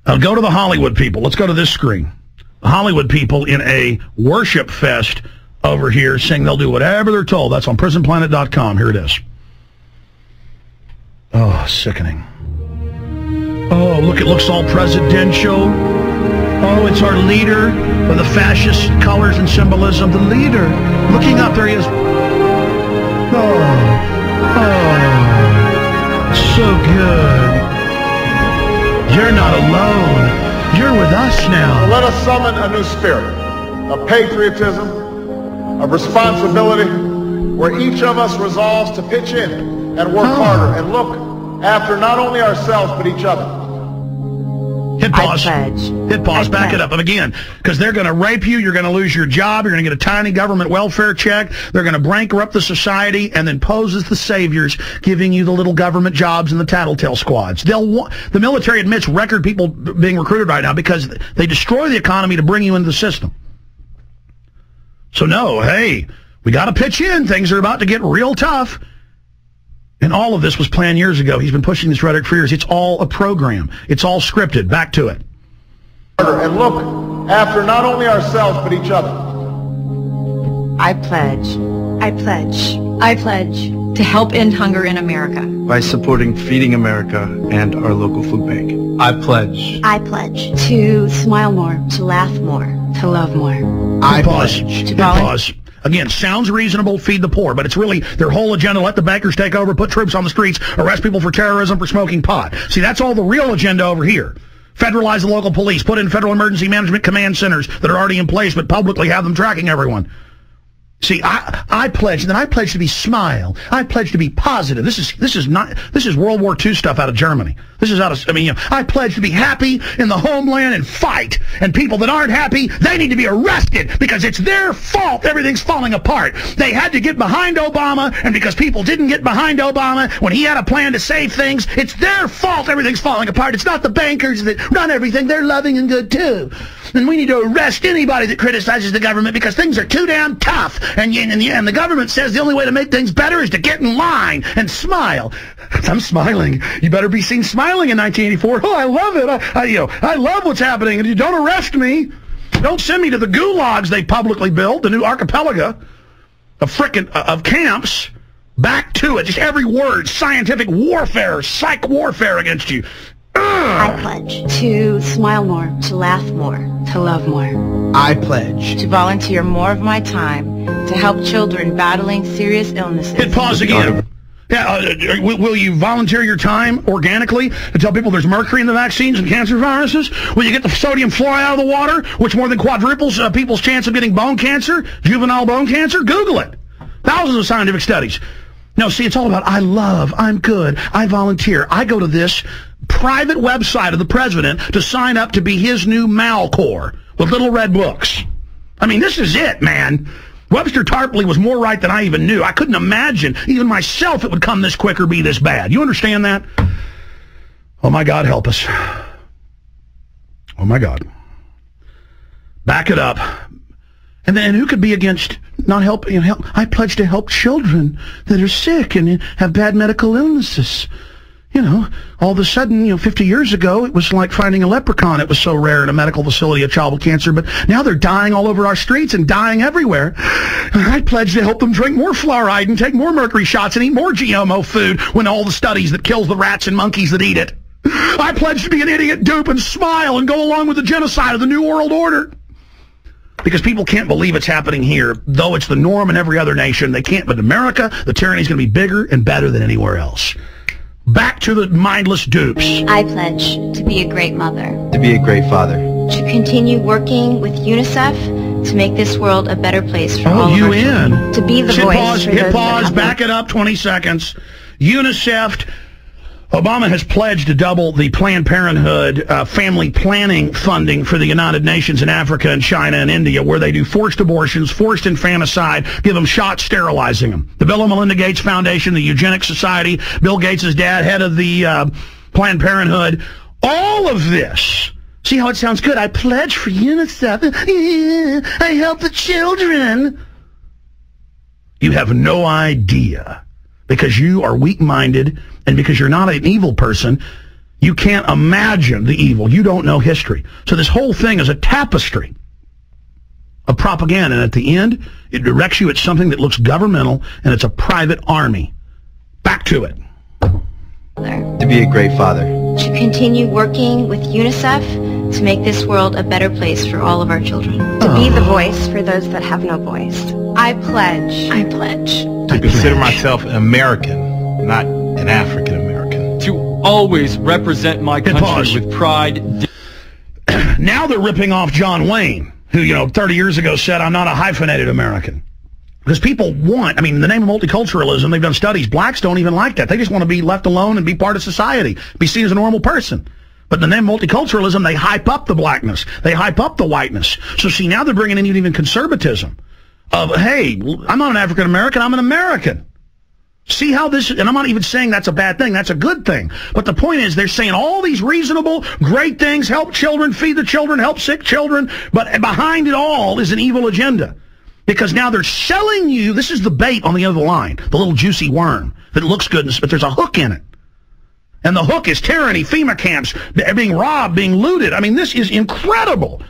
Go to the Hollywood people. Let's go to this screen. The Hollywood people in a worship fest over here saying they'll do whatever they're told. That's on prisonplanet.com. Here it is. Oh, sickening. Oh, look, it looks all presidential. Oh, it's our leader with the fascist colors and symbolism. The leader. Looking up, there he is. Oh, so good. You're not alone. You're with us now. So let us summon a new spirit of patriotism, of responsibility, where each of us resolves to pitch in and work harder and look after not only ourselves but each other. Hit pause. Hit pause. Back it up. And again, because they're going to rape you, you're going to lose your job, you're going to get a tiny government welfare check, they're going to bankrupt the society, and then pose as the saviors, giving you the little government jobs and the tattletale squads. The military admits record people being recruited right now because they destroy the economy to bring you into the system. So no, hey, we got to pitch in. Things are about to get real tough. And all of this was planned years ago. He's been pushing this rhetoric for years. It's all a program. It's all scripted. Back to it. And look after not only ourselves, but each other. I pledge. I pledge. I pledge to help end hunger in America. By supporting Feeding America and our local food bank. I pledge. I pledge to smile more, to laugh more, to love more. I pledge. Pause. Again, sounds reasonable, feed the poor, but it's really their whole agenda, let the bankers take over, put troops on the streets, arrest people for terrorism, for smoking pot. See, that's all the real agenda over here. Federalize the local police, put in federal emergency management command centers that are already in place, but publicly have them tracking everyone. See, I pledge, and then I pledge to be smile. I pledge to be positive. This is World War II stuff out of Germany. This is out of, I pledge to be happy in the homeland and fight. And people that aren't happy, they need to be arrested because it's their fault everything's falling apart. They had to get behind Obama, and because people didn't get behind Obama when he had a plan to save things, it's their fault everything's falling apart. It's not the bankers that run everything. They're loving and good too. And we need to arrest anybody that criticizes the government because things are too damn tough. And the government says the only way to make things better is to get in line and smile. I'm smiling. You better be seen smiling in 1984. Oh, I love it. I love what's happening. And you don't arrest me. Don't send me to the gulags they publicly built, the new archipelago of camps. Back to it. Just every word, scientific warfare, psych warfare against you. I pledge to smile more, to laugh more, to love more. I pledge to volunteer more of my time to help children battling serious illnesses. Hit pause again. Yeah, will you volunteer your time organically to tell people there's mercury in the vaccines and cancer viruses? Will you get the sodium fluoride out of the water, which more than quadruples people's chance of getting bone cancer, juvenile bone cancer? Google it. Thousands of scientific studies. No, see, it's all about I love, I'm good, I volunteer. I go to this private website of the president to sign up to be his new Malcor with little red books. I mean, this is it, man. Webster Tarpley was more right than I even knew. I couldn't imagine, even myself, it would come this quick or be this bad. You understand that? Oh, my God, help us. Oh, my God. Back it up. And then who could be against not helping? I pledge to help children that are sick and have bad medical illnesses. All of a sudden, 50 years ago, it was like finding a leprechaun. It was so rare in a medical facility, a child with cancer. But now they're dying all over our streets and dying everywhere. I pledge to help them drink more fluoride and take more mercury shots and eat more GMO food when all the studies that kills the rats and monkeys that eat it. I pledge to be an idiot dupe and smile and go along with the genocide of the New World Order. Because people can't believe it's happening here, though it's the norm in every other nation. They can't. But in America, the tyranny is going to be bigger and better than anywhere else. Back to the mindless dupes. I pledge to be a great mother. To be a great father. To continue working with UNICEF to make this world a better place for all of our children. To be the voice for those hit pause, back it up 20 seconds. UNICEF. Obama has pledged to double the Planned Parenthood family planning funding for the United Nations in Africa and China and India, where they do forced abortions, forced infanticide, give them shots, sterilizing them. The Bill and Melinda Gates Foundation, the Eugenics Society, Bill Gates' dad, head of the Planned Parenthood, all of this. See how it sounds good? I pledge for UNICEF. I help the children. You have no idea, because you are weak-minded and because you're not an evil person, You can't imagine the evil. You don't know history. So this whole thing is a tapestry of propaganda, and at the end, it directs you at something that looks governmental, and it's a private army. Back to it. To be a great father. To continue working with UNICEF to make this world a better place for all of our children. To be the voice for those that have no voice. I pledge. I pledge. To consider myself an American, not an African American. To always represent my country with pride. Now they're ripping off John Wayne, who, 30 years ago said, I'm not a hyphenated American. Because people want, in the name of multiculturalism, they've done studies, blacks don't even like that. They just want to be left alone and be part of society, be seen as a normal person. But in the name of multiculturalism, they hype up the blackness. They hype up the whiteness. So see, now they're bringing in even conservatism of, hey, I'm not an African American, I'm an American. See how this, and I'm not even saying that's a bad thing, that's a good thing. But the point is, they're saying all these reasonable, great things, help children, feed the children, help sick children, but behind it all is an evil agenda. Because now they're selling you, this is the bait on the other line, the little juicy worm that looks good, but there's a hook in it. And the hook is tyranny, FEMA camps, being robbed, being looted. This is incredible.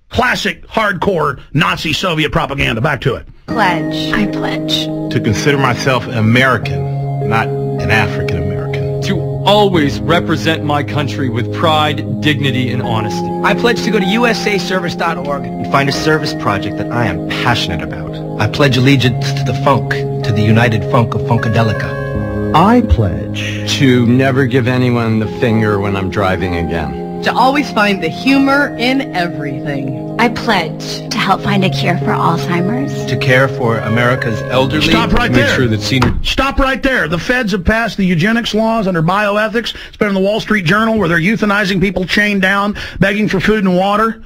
Classic, hardcore, Nazi Soviet propaganda. Back to it. Pledge. I pledge. To consider myself an American, not an African American. To always represent my country with pride, dignity, and honesty. I pledge to go to usaservice.org and find a service project that I am passionate about. I pledge allegiance to the funk, to the United Funk of Funkadelica. I pledge to never give anyone the finger when I'm driving again. To always find the humor in everything. I pledge to help find a cure for Alzheimer's. To care for America's elderly. Stop right there. Make sure that senior... Stop right there. The feds have passed the eugenics laws under bioethics. It's been in the Wall Street Journal where they're euthanizing people chained down, begging for food and water.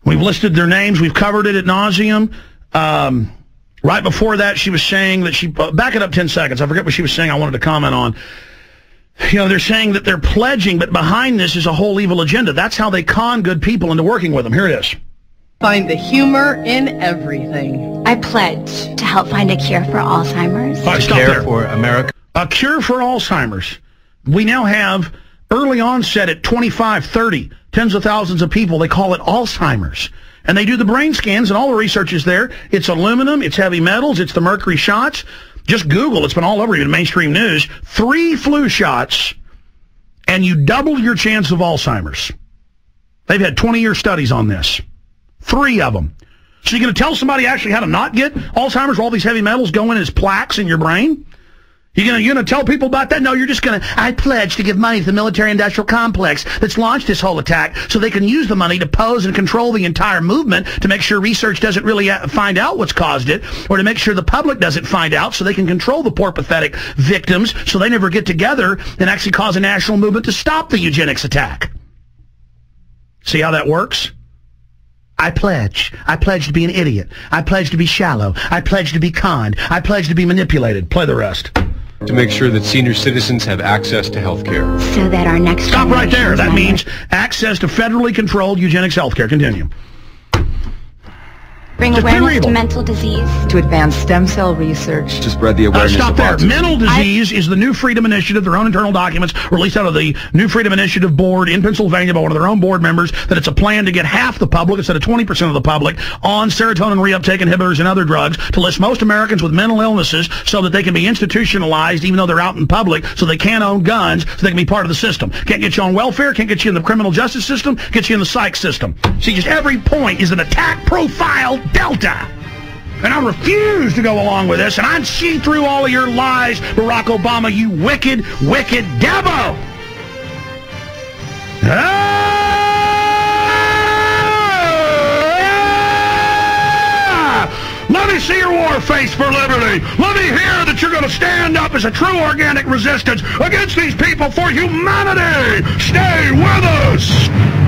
We've listed their names. We've covered it ad nauseum. Right before that, she was saying that she... back it up 10 seconds. I forget what she was saying I wanted to comment on. They're saying that they're pledging, but behind this is a whole evil agenda. That's how they con good people into working with them. Here it is. Find the humor in everything. I pledge to help find a cure for Alzheimer's. All right, stop there. For America. A cure for Alzheimer's. We now have early onset at 25, 30, tens of thousands of people. They call it Alzheimer's. And they do the brain scans, and all the research is there. It's aluminum, it's heavy metals, it's the mercury shots. Just Google, it's been all over even mainstream news. 3 flu shots, and you double your chance of Alzheimer's. They've had 20-year studies on this. 3 of them. So you're going to tell somebody actually how to not get Alzheimer's, where all these heavy metals go in as plaques in your brain? You're going to tell people about that? No, you're just going to, I pledge to give money to the military-industrial complex that's launched this whole attack so they can use the money to pose and control the entire movement to make sure research doesn't really find out what's caused it, or to make sure the public doesn't find out so they can control the poor, pathetic victims so they never get together and actually cause a national movement to stop the eugenics attack. See how that works? I pledge. I pledge to be an idiot. I pledge to be shallow. I pledge to be conned. I pledge to be manipulated. Play the rest. To make sure that senior citizens have access to health care. So that our next Stop right there. That means access to federally controlled eugenics health care. Continue. Bring awareness to mental disease. To advance stem cell research. To spread the awareness Stop of there. autism. Mental disease is the New Freedom Initiative, their own internal documents released out of the New Freedom Initiative board in Pennsylvania by one of their own board members, that it's a plan to get half the public, instead of 20% of the public, on serotonin reuptake inhibitors and other drugs, to list most Americans with mental illnesses so that they can be institutionalized even though they're out in public, so they can't own guns, so they can be part of the system. Can't get you on welfare, can't get you in the criminal justice system, get you in the psych system. See, just every point is an attack profile delta. And I refuse to go along with this, and I'd see through all of your lies, Barack Obama, you wicked, wicked devil! Let me see your war face for liberty. Let me hear that you're going to stand up as a true organic resistance against these people for humanity. Stay with us!